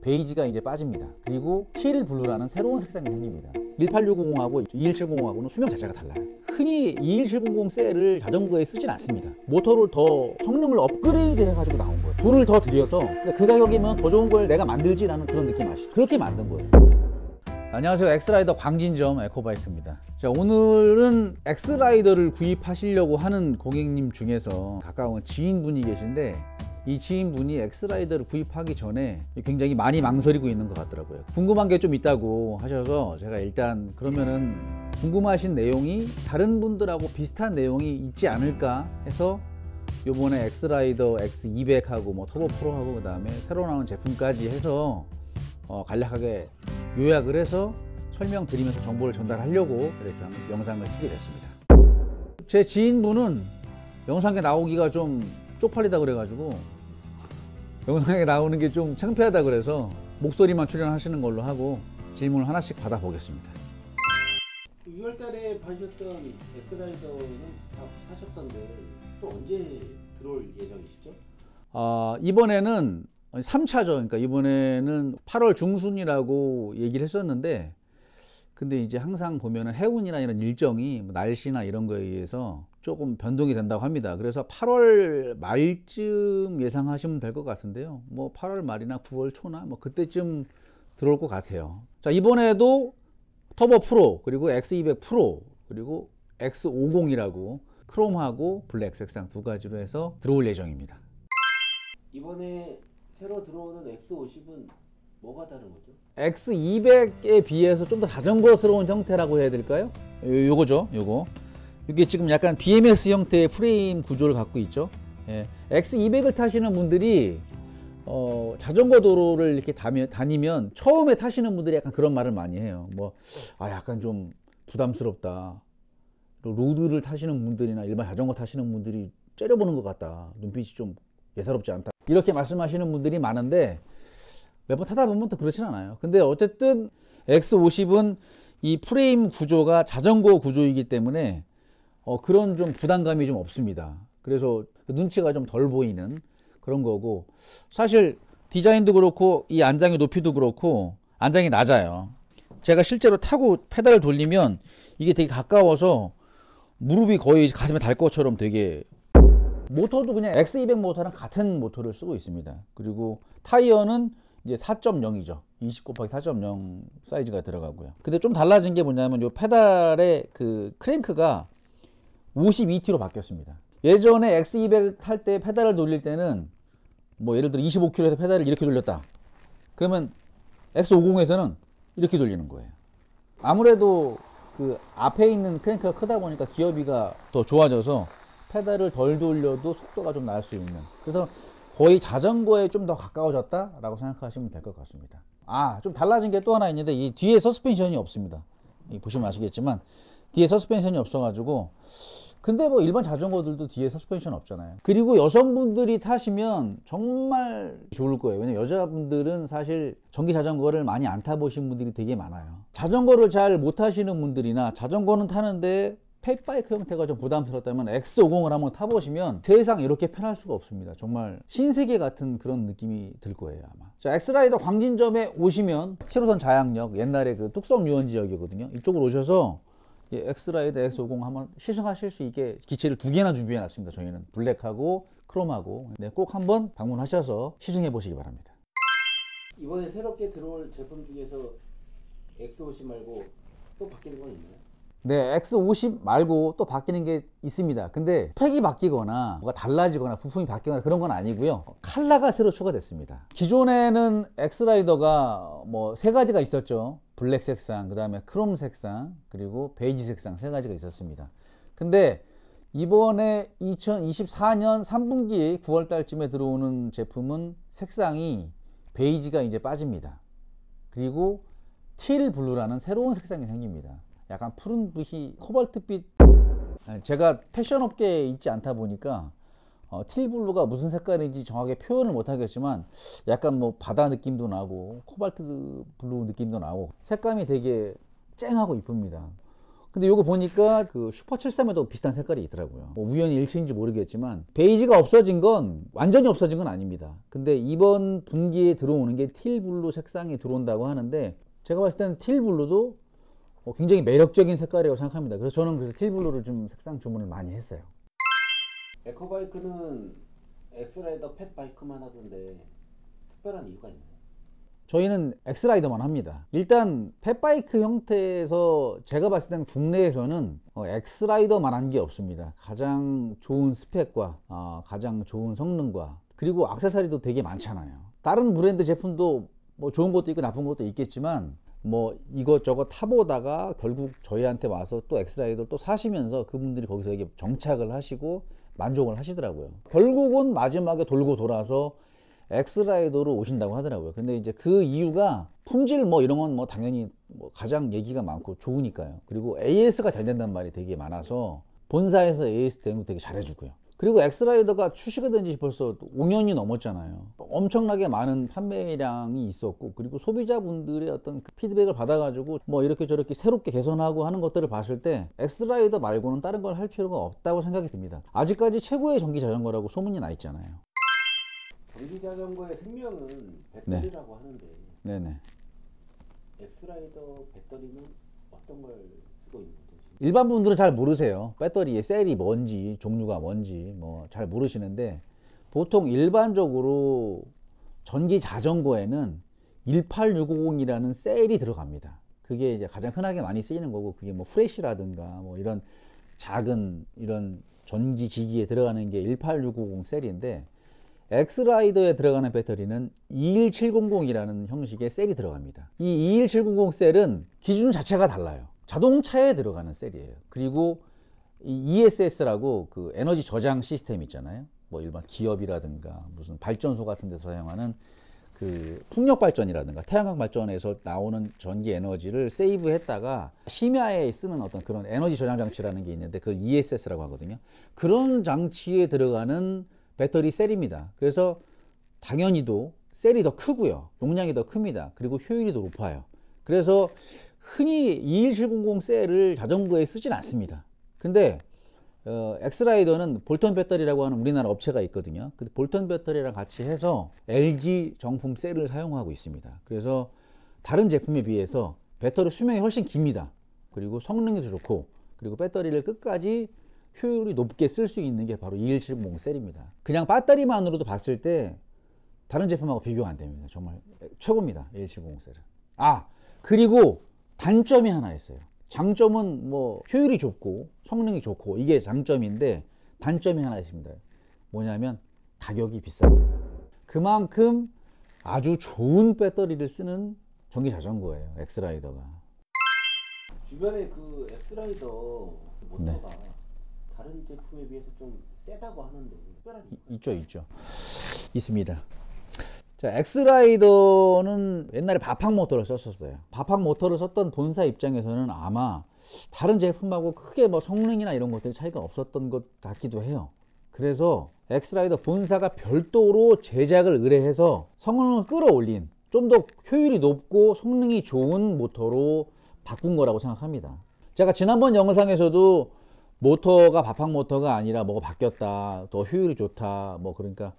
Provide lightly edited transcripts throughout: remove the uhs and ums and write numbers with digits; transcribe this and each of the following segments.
베이지가 이제 빠집니다. 그리고 틸 블루라는 새로운 색상이 생깁니다. 18600하고 21700하고는 수명 자체가 달라요. 흔히 21700 셀을 자전거에 쓰진 않습니다. 모터를 더 성능을 업그레이드 해가지고 나온 거예요. 돈을 더 들여서 그 가격이면 더 좋은 걸 내가 만들지라는 그런 느낌 아시죠? 그렇게 만든 거예요. 안녕하세요, 엑스라이더 광진점 에코바이크입니다. 자, 오늘은 엑스라이더를 구입하시려고 하는 고객님 중에서 가까운 지인분이 계신데, 이 지인분이 엑스라이더를 구입하기 전에 굉장히 많이 망설이고 있는 것 같더라고요. 궁금한 게 좀 있다고 하셔서 제가 일단 그러면은 궁금하신 내용이 다른 분들하고 비슷한 내용이 있지 않을까 해서 요번에 엑스라이더 X200하고 뭐 터보 프로하고 그 다음에 새로 나온 제품까지 해서 간략하게 요약을 해서 설명드리면서 정보를 전달하려고 이렇게 한번 영상을 찍게 됐습니다. 제 지인분은 영상에 나오기가 좀 쪽팔리다 그래가지고 영상에 나오는 게 좀 창피하다 그래서 목소리만 출연하시는 걸로 하고 질문을 하나씩 받아보겠습니다. 6월 달에 받으셨던 엑스라이더는 다 하셨던데 또 언제 들어올 예정이시죠? 이번에는 3차죠. 그러니까 이번에는 8월 중순이라고 얘기를 했었는데, 근데 이제 항상 보면은 해운이나 이런 일정이 날씨나 이런 거에 의해서 조금 변동이 된다고 합니다. 그래서 8월 말쯤 예상하시면 될 것 같은데요. 뭐 8월 말이나 9월 초나 뭐 그때쯤 들어올 것 같아요. 자, 이번에도 터보 프로, 그리고 X200 프로, 그리고 X50이라고 크롬하고 블랙 색상 두 가지로 해서 들어올 예정입니다. 이번에 새로 들어오는 X50은 뭐가 다른 거죠? X200에 비해서 좀 더 자전거스러운 형태라고 해야 될까요? 요거죠, 요거. 이게 지금 약간 BMS 형태의 프레임 구조를 갖고 있죠. 예. X200을 타시는 분들이 자전거 도로를 이렇게 다니면 처음에 타시는 분들이 약간 그런 말을 많이 해요. 뭐, 약간 좀 부담스럽다. 로드를 타시는 분들이나 일반 자전거 타시는 분들이 째려보는 것 같다. 눈빛이 좀 예사롭지 않다. 이렇게 말씀하시는 분들이 많은데 몇 번 타다 보면 또 그렇진 않아요. 근데 어쨌든 X50은 이 프레임 구조가 자전거 구조이기 때문에 그런 좀 부담감이 좀 없습니다. 그래서 눈치가 좀 덜 보이는 그런 거고, 사실 디자인도 그렇고 이 안장의 높이도 그렇고 안장이 낮아요. 제가 실제로 타고 페달을 돌리면 이게 되게 가까워서 무릎이 거의 가슴에 닿을 것처럼 되게, 모터도 그냥 X200 모터랑 같은 모터를 쓰고 있습니다. 그리고 타이어는 이제 4.0이죠. 20/4.0 사이즈가 들어가고요. 근데 좀 달라진 게 뭐냐면 이 페달의 그 크랭크가 52T로 바뀌었습니다. 예전에 X200 탈 때 페달을 돌릴 때는 뭐 예를 들어 25km에서 페달을 이렇게 돌렸다. 그러면 X50에서는 이렇게 돌리는 거예요. 아무래도 그 앞에 있는 크랭크가 크다 보니까 기어비가 더 좋아져서 페달을 덜 돌려도 속도가 좀 날 수 있는, 그래서 거의 자전거에 좀 더 가까워졌다 라고 생각하시면 될 것 같습니다. 좀 달라진 게 또 하나 있는데, 이 뒤에 서스펜션이 없습니다. 보시면 아시겠지만 뒤에 서스펜션이 없어 가지고, 근데 뭐 일반 자전거들도 뒤에 서스펜션 없잖아요. 그리고 여성분들이 타시면 정말 좋을 거예요. 왜냐면 여자분들은 사실 전기 자전거를 많이 안 타보신 분들이 되게 많아요. 자전거를 잘 못 타시는 분들이나 자전거는 타는데 펫바이크 형태가 좀 부담스럽다면 X50을 한번 타보시면 세상 이렇게 편할 수가 없습니다. 정말 신세계 같은 그런 느낌이 들 거예요, 아마. 자, 엑스라이더 광진점에 오시면 7호선 자양역, 옛날에 그 뚝섬 유원지역이거든요. 이쪽으로 오셔서 엑스라이더 X50 한번 시승하실 수 있게 기체를 2개나 준비해 놨습니다. 저희는 블랙하고 크롬하고. 꼭 한번 방문하셔서 시승해 보시기 바랍니다. 이번에 새롭게 들어올 제품 중에서 X50 말고 또 바뀌는 건 있나요? 네, X50 말고 또 바뀌는 게 있습니다. 근데 팩이 바뀌거나 뭐가 달라지거나 부품이 바뀌거나 그런 건 아니고요. 컬러가 새로 추가됐습니다. 기존에는 엑스라이더가 뭐 3가지가 있었죠. 블랙 색상, 그 다음에 크롬 색상, 그리고 베이지 색상 3가지가 있었습니다. 근데 이번에 2024년 3분기 9월 달쯤에 들어오는 제품은 색상이 베이지가 이제 빠집니다. 그리고 틸 블루라는 새로운 색상이 생깁니다. 약간 푸른빛이 코발트빛. 제가 패션 업계에 있지 않다 보니까 틸 블루가 무슨 색깔인지 정확하게 표현을 못 하겠지만 약간 뭐 바다 느낌도 나고 코발트 블루 느낌도 나고 색감이 되게 쨍하고 이쁩니다. 근데 요거 보니까 그 슈퍼 73에도 비슷한 색깔이 있더라고요. 뭐 우연히 일치인지 모르겠지만 베이지가 없어진 건 완전히 없어진 건 아닙니다. 근데 이번 분기에 들어오는 게 틸블루 색상이 들어온다고 하는데 제가 봤을 때는 틸블루도 굉장히 매력적인 색깔이라고 생각합니다. 그래서 저는 그래서 틸블루를 좀 색상 주문을 많이 했어요. 에코바이크는 엑스라이더 펫바이크만 하던데 특별한 이유가 있나요? 저희는 엑스라이더만 합니다. 일단 펫바이크 형태에서 제가 봤을 때는 국내에서는 엑스라이더만 한 게 없습니다. 가장 좋은 스펙과 가장 좋은 성능과 그리고 액세서리도 되게 많잖아요. 다른 브랜드 제품도 뭐 좋은 것도 있고 나쁜 것도 있겠지만 뭐 이것저것 타보다가 결국 저희한테 와서 또 엑스라이더를 또 사시면서 그분들이 거기서 이게 정착을 하시고 만족을 하시더라고요. 결국은 마지막에 돌고 돌아서 엑스라이더로 오신다고 하더라고요. 근데 이제 그 이유가 품질 뭐 이런 건 뭐 당연히 뭐 가장 얘기가 많고 좋으니까요. 그리고 AS가 잘 된다는 말이 되게 많아서 본사에서 AS 대응도 되게 잘해주고요. 그리고 엑스라이더가 출시가 된 지 벌써 5년이 넘었잖아요. 엄청나게 많은 판매량이 있었고 그리고 소비자분들의 어떤 그 피드백을 받아가지고 뭐 이렇게 저렇게 새롭게 개선하고 하는 것들을 봤을 때 엑스라이더 말고는 다른 걸 할 필요가 없다고 생각이 듭니다. 아직까지 최고의 전기 자전거라고 소문이 나 있잖아요. 전기 자전거의 생명은 배터리라고 하는데 네네. 엑스라이더 배터리는 어떤 걸 쓰고 있는 거죠? 일반 분들은 잘 모르세요. 배터리의 셀이 뭔지 종류가 뭔지 뭐 잘 모르시는데 보통 일반적으로 전기 자전거에는 18650이라는 셀이 들어갑니다. 그게 이제 가장 흔하게 많이 쓰이는 거고 그게 뭐 프레시라든가 뭐 이런 작은 이런 전기 기기에 들어가는 게 18650 셀인데 엑스라이더에 들어가는 배터리는 21700이라는 형식의 셀이 들어갑니다. 이 21700 셀은 기준 자체가 달라요. 자동차에 들어가는 셀이에요. 그리고 이 ESS라고 그 에너지 저장 시스템 있잖아요. 뭐 일반 기업이라든가 무슨 발전소 같은 데서 사용하는 그 풍력 발전이라든가 태양광 발전에서 나오는 전기 에너지를 세이브했다가 심야에 쓰는 어떤 그런 에너지 저장 장치라는 게 있는데 그걸 ESS라고 하거든요. 그런 장치에 들어가는 배터리 셀입니다. 그래서 당연히도 셀이 더 크고요. 용량이 더 큽니다. 그리고 효율이 더 높아요. 그래서 흔히 21700 셀을 자전거에 쓰진 않습니다. 근데 엑스라이더는 볼턴 배터리라고 하는 우리나라 업체가 있거든요. 그 볼턴 배터리랑 같이 해서 LG 정품 셀을 사용하고 있습니다. 그래서 다른 제품에 비해서 배터리 수명이 훨씬 깁니다. 그리고 성능이 더 좋고 그리고 배터리를 끝까지 효율이 높게 쓸 수 있는 게 바로 21700 셀입니다. 그냥 배터리만으로도 봤을 때 다른 제품하고 비교가 안 됩니다. 정말 최고입니다. 21700 셀은. 그리고 단점이 하나 있어요. 장점은 뭐 효율이 좋고 성능이 좋고 이게 장점인데 단점이 하나 있습니다. 뭐냐면 가격이 비쌉니다. 그만큼 아주 좋은 배터리를 쓰는 전기 자전거예요. 엑스라이더가. 주변에 그 엑스라이더 모터가 다른 제품에 비해서 좀 세다고 하는데 특별한 있죠. 있습니다. 자, 엑스라이더는 옛날에 바팍 모터를 썼었어요. 바팍 모터를 썼던 본사 입장에서는 아마 다른 제품하고 크게 뭐 성능이나 이런 것들이 차이가 없었던 것 같기도 해요. 그래서 엑스라이더 본사가 별도로 제작을 의뢰해서 성능을 끌어올린 좀 더 효율이 높고 성능이 좋은 모터로 바꾼 거라고 생각합니다. 제가 지난번 영상에서도 모터가 바팍 모터가 아니라 뭐가 바뀌었다, 더 효율이 좋다, 뭐 그러니까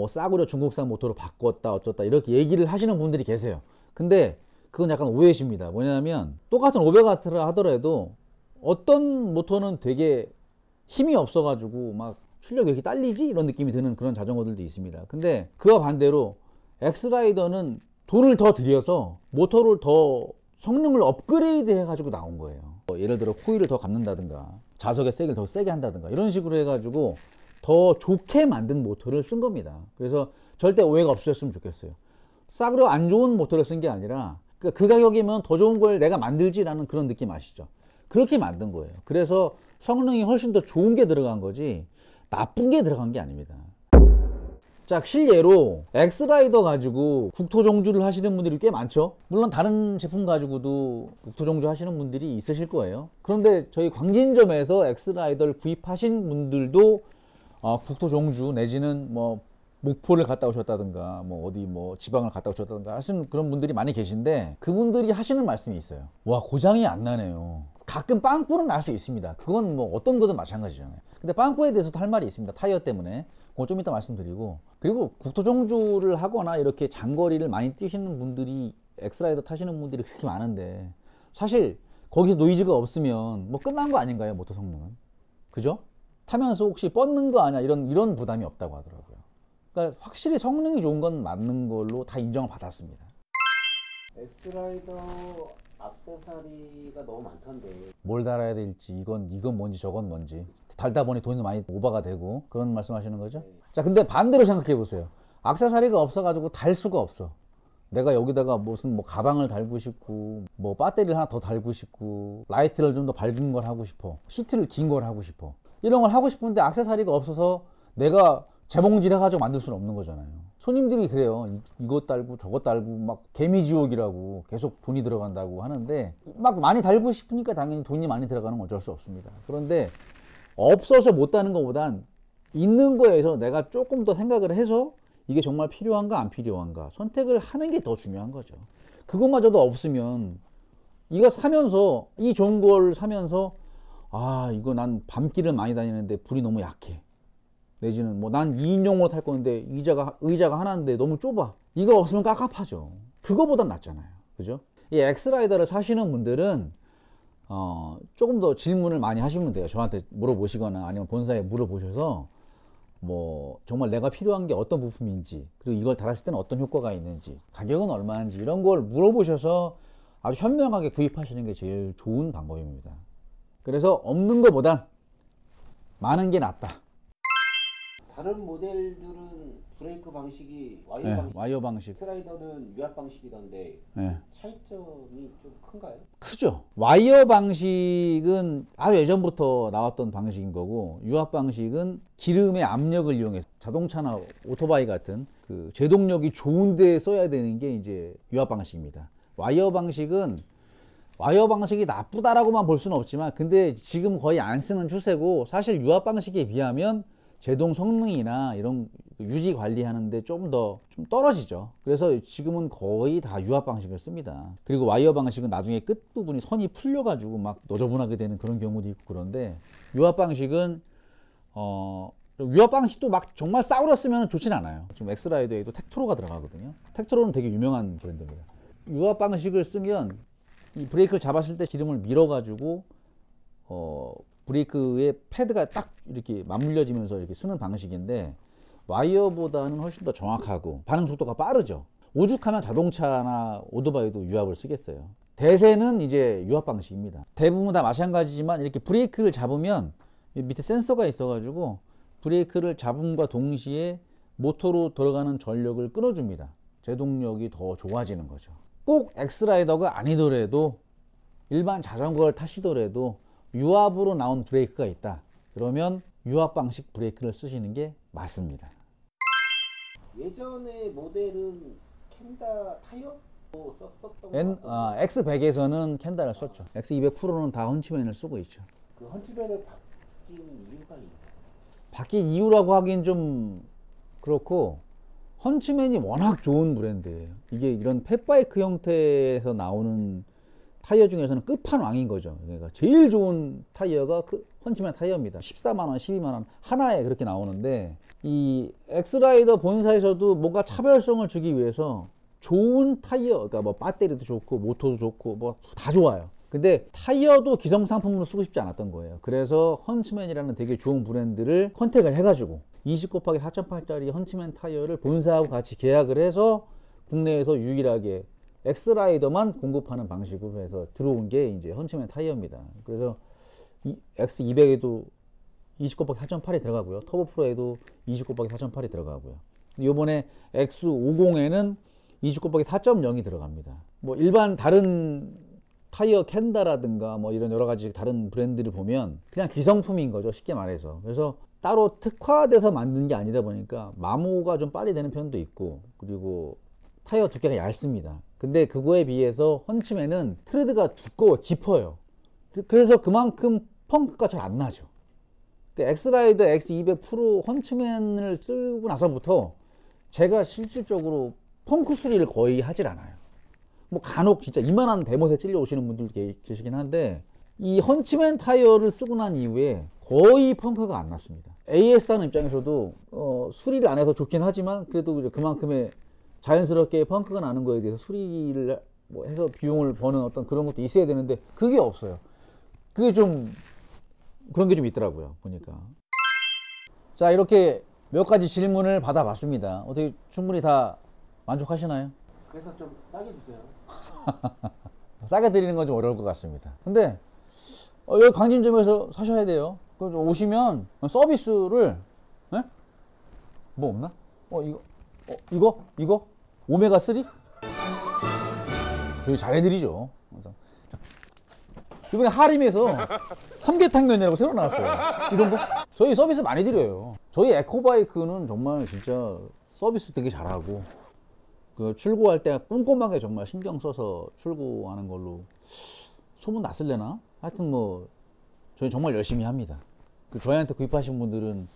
싸구려 중국산 모터로 바꿨다 어쩌다 이렇게 얘기를 하시는 분들이 계세요. 근데 그건 약간 오해십니다. 뭐냐면 똑같은 500W를 하더라도 어떤 모터는 되게 힘이 없어가지고 막 출력이 이렇게 딸리지? 이런 느낌이 드는 그런 자전거들도 있습니다. 근데 그와 반대로 엑스라이더는 돈을 더 들여서 모터를 더 성능을 업그레이드 해가지고 나온 거예요. 예를 들어 코일을 더 감는다든가 자석의 세기를 더 세게 한다든가 이런 식으로 해가지고 더 좋게 만든 모터를 쓴 겁니다. 그래서 절대 오해가 없으셨으면 좋겠어요. 싸구려 안 좋은 모터를 쓴 게 아니라 그 가격이면 더 좋은 걸 내가 만들지라는 그런 느낌 아시죠? 그렇게 만든 거예요. 그래서 성능이 훨씬 더 좋은 게 들어간 거지 나쁜 게 들어간 게 아닙니다. 자, 실례로 엑스라이더 가지고 국토종주를 하시는 분들이 꽤 많죠. 물론 다른 제품 가지고도 국토종주 하시는 분들이 있으실 거예요. 그런데 저희 광진점에서 엑스라이더를 구입하신 분들도 국토종주 내지는 뭐 목포를 갔다 오셨다든가 뭐 어디 뭐 지방을 갔다 오셨다든가 하시는 그런 분들이 많이 계신데 그분들이 하시는 말씀이 있어요. 와, 고장이 안 나네요. 가끔 빵꾸는 날 수 있습니다. 그건 뭐 어떤 거든 마찬가지잖아요. 근데 빵꾸에 대해서도 할 말이 있습니다. 타이어 때문에. 그거 좀 이따 말씀드리고, 그리고 국토종주를 하거나 이렇게 장거리를 많이 뛰시는 분들이 엑스라이더 타시는 분들이 그렇게 많은데 사실 거기서 노이즈가 없으면 뭐 끝난 거 아닌가요? 모터 성능은. 그죠? 타면서 혹시 뻗는 거 아니야? 이런 부담이 없다고 하더라고요. 그러니까 확실히 성능이 좋은 건 맞는 걸로 다 인정을 받았습니다. 엑스라이더 액세서리가 너무 많던데. 뭘 달아야 될지, 이건 뭔지 저건 뭔지 달다 보니 돈이 많이 오버가 되고 그런 말씀하시는 거죠? 네. 자, 근데 반대로 생각해 보세요. 액세서리가 없어가지고 달 수가 없어. 내가 여기다가 무슨 뭐 가방을 달고 싶고 뭐 배터리를 하나 더 달고 싶고 라이트를 좀 더 밝은 걸 하고 싶어, 시트를 긴 걸 하고 싶어, 이런 걸 하고 싶은데 액세서리가 없어서 내가 재봉질 해가지고 만들 수는 없는 거잖아요. 손님들이 그래요. 이것 달고 저것 달고 막 개미지옥이라고 계속 돈이 들어간다고 하는데 막 많이 달고 싶으니까 당연히 돈이 많이 들어가는 건 어쩔 수 없습니다. 그런데 없어서 못 다는 것보단 있는 거에서 내가 조금 더 생각을 해서 이게 정말 필요한가 안 필요한가 선택을 하는 게 더 중요한 거죠. 그것마저도 없으면 이거 사면서 이 좋은 걸 사면서 아, 이거 난 밤길을 많이 다니는데 불이 너무 약해. 내지는 뭐 난 2인용으로 탈 건데 의자가 하나인데 너무 좁아. 이거 없으면 깝깝하죠. 그거보단 낫잖아요. 그죠? 이 엑스라이더를 사시는 분들은 조금 더 질문을 많이 하시면 돼요. 저한테 물어보시거나 아니면 본사에 물어보셔서 뭐 정말 내가 필요한 게 어떤 부품인지, 그리고 이걸 달았을 때는 어떤 효과가 있는지, 가격은 얼마인지 이런 걸 물어보셔서 아주 현명하게 구입하시는 게 제일 좋은 방법입니다. 그래서 없는 것보단 많은 게 낫다. 다른 모델들은 브레이크 방식이 와이어 네, 방식, 와이어 방식. 엑스라이더는 유압 방식이던데 네. 차이점이 좀 큰가요? 크죠. 와이어 방식은 아주 예전부터 나왔던 방식인 거고, 유압 방식은 기름의 압력을 이용해서 자동차나 오토바이 같은 그 제동력이 좋은 데 써야 되는 게 이제 유압 방식입니다. 와이어 방식이 나쁘다라고만 볼 수는 없지만 근데 지금 거의 안 쓰는 추세고, 사실 유압 방식에 비하면 제동 성능이나 이런 유지 관리하는데 좀 떨어지죠. 그래서 지금은 거의 다 유압 방식을 씁니다. 그리고 와이어 방식은 나중에 끝부분이 선이 풀려가지고 막 너저분하게 되는 그런 경우도 있고 그런데, 유압 방식은 유압 방식도 막 정말 싸우려 쓰면 좋진 않아요. 지금 엑스라이더에도 텍트로가 들어가거든요. 텍트로는 되게 유명한 브랜드입니다. 유압 방식을 쓰면 이 브레이크를 잡았을 때 기름을 밀어가지고 브레이크의 패드가 딱 이렇게 맞물려지면서 이렇게 쓰는 방식인데, 와이어보다는 훨씬 더 정확하고 반응 속도가 빠르죠. 오죽하면 자동차나 오토바이도 유압을 쓰겠어요. 대세는 이제 유압 방식입니다. 대부분 다 마찬가지지만 이렇게 브레이크를 잡으면 밑에 센서가 있어가지고 브레이크를 잡음과 동시에 모터로 들어가는 전력을 끊어줍니다. 제동력이 더 좋아지는 거죠. 꼭 엑스라이더가 아니더라도 일반 자전거를 타시더라도 유압으로 나온 브레이크가 있다. 그러면 유압 방식 브레이크를 쓰시는 게 맞습니다. 예전에 모델은 켄다 타이어 썼었던 것 같은데 X100에서는 켄다를 썼죠. X200 프로는 다 헌치맨을 쓰고 있죠. 그 헌치백을 바뀐 이유가 있나요? 바뀐 이유라고 하긴 좀 그렇고, 헌치맨이 워낙 좋은 브랜드예요. 이게 이런 펫바이크 형태에서 나오는 타이어 중에서는 끝판왕인 거죠. 그러니까 제일 좋은 타이어가 그 헌치맨 타이어입니다. 14만원, 12만원 하나에 그렇게 나오는데, 이 엑스라이더 본사에서도 뭔가 차별성을 주기 위해서 좋은 타이어, 그러니까 뭐 배터리도 좋고 모터도 좋고 뭐 다 좋아요. 근데 타이어도 기성상품으로 쓰고 싶지 않았던 거예요. 그래서 헌치맨이라는 되게 좋은 브랜드를 컨택을 해가지고 20/4.8짜리 헌치맨 타이어를 본사하고 같이 계약을 해서 국내에서 유일하게 엑스라이더만 공급하는 방식으로 해서 들어온 게 이제 헌치맨 타이어입니다. 그래서 X200에도 20/4.8이 들어가고요. 터보 프로에도 20/4.8이 들어가고요. 이번에 X50에는 20/4.0이 들어갑니다. 뭐 일반 다른 타이어 켄다라든가 뭐 이런 여러 가지 다른 브랜드를 보면 그냥 기성품인 거죠. 쉽게 말해서. 그래서 따로 특화돼서 만든 게 아니다 보니까 마모가 좀 빨리 되는 편도 있고, 그리고 타이어 두께가 얇습니다. 근데 그거에 비해서 헌치맨은 트레드가 두꺼워 깊어요. 그래서 그만큼 펑크가 잘 안 나죠. 엑스라이더 X200 프로 헌치맨을 쓰고 나서부터 제가 실질적으로 펑크 수리를 거의 하질 않아요. 뭐 간혹 진짜 이만한 대못에 찔려 오시는 분들 계시긴 한데, 이 헌치맨 타이어를 쓰고 난 이후에 거의 펑크가 안 났습니다. AS 하는 입장에서도 수리를 안 해서 좋긴 하지만 그래도 이제 그만큼의 자연스럽게 펑크가 나는 거에 대해서 수리를 뭐 해서 비용을 버는 어떤 그런 것도 있어야 되는데 그게 없어요. 그게 좀 그런 게 좀 있더라고요, 보니까. 자, 이렇게 몇 가지 질문을 받아봤습니다. 어떻게 충분히 다 만족하시나요? 그래서 좀 싸게 주세요. 싸게 드리는 건 좀 어려울 것 같습니다. 근데 여기 광진점에서 사셔야 돼요. 오시면 서비스를, 네? 뭐 없나? 이거 오메가 3? 저희 잘해드리죠. 이번에 하림에서 삼계탕면이라고 새로 나왔어요. 이런 거 저희 서비스 많이 드려요. 저희 에코바이크는 정말 진짜 서비스 되게 잘하고, 그 출고할 때 꼼꼼하게 정말 신경 써서 출고하는 걸로 소문 났을래나? 하여튼 뭐 저희 정말 열심히 합니다. 저희한테 구입하신 분들은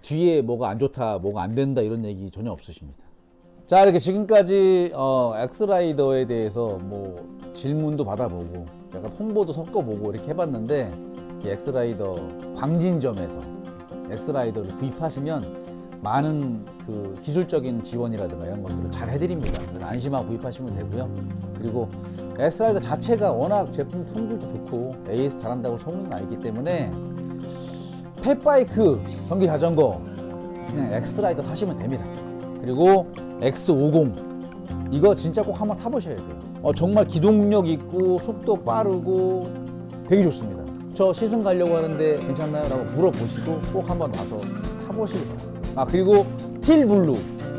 뒤에 뭐가 안 좋다, 뭐가 안 된다 이런 얘기 전혀 없으십니다. 자, 이렇게 지금까지 엑스라이더에 대해서 뭐 질문도 받아보고 약간 홍보도 섞어보고 이렇게 해봤는데, 이 엑스라이더 광진점에서 엑스라이더를 구입하시면 많은 그 기술적인 지원이라든가 이런 것들을 잘 해드립니다. 안심하고 구입하시면 되고요. 그리고 엑스라이더 자체가 워낙 제품 품질도 좋고 AS 잘한다고 소문이 나 있기 때문에 펫바이크 전기 자전거 그냥 엑스라이더 타시면 됩니다. 그리고 X50 이거 진짜 꼭 한번 타보셔야 돼요. 정말 기동력 있고 속도 빠르고 되게 좋습니다. 저 시승 가려고 하는데 괜찮나요? 라고 물어보시고 꼭 한번 와서 타보시기 바랍니다. 그리고 틸블루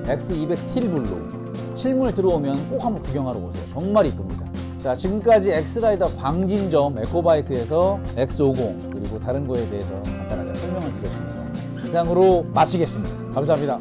X200 틸블루 실물 들어오면 꼭 한번 구경하러 오세요. 정말 이쁩니다. 자, 지금까지 엑스라이더 광진점 에코바이크에서 X50 그리고 다른 거에 대해서 간단하게 설명을 드렸습니다. 이상으로 마치겠습니다. 감사합니다.